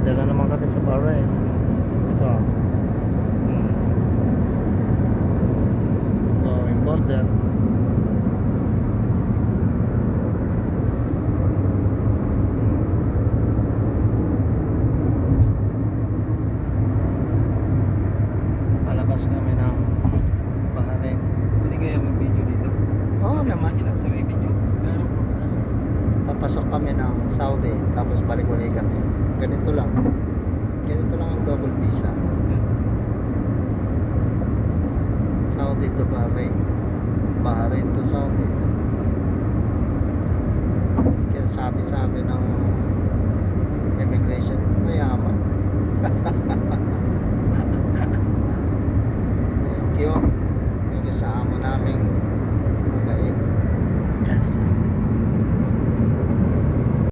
Border na naman kami sa Bahrain. Ito. Going border. Palabas kami ng Bahrain. Pwede kaya mag-video dito? Oo naman. Sige lang sa may video. Papasok kami ng Saudi, tapos balik ulit kami. Ganito lang ang double visa. Saudi to Bahrain, Bahrain to Saudi. Kaya sabi ng immigration, mayaman.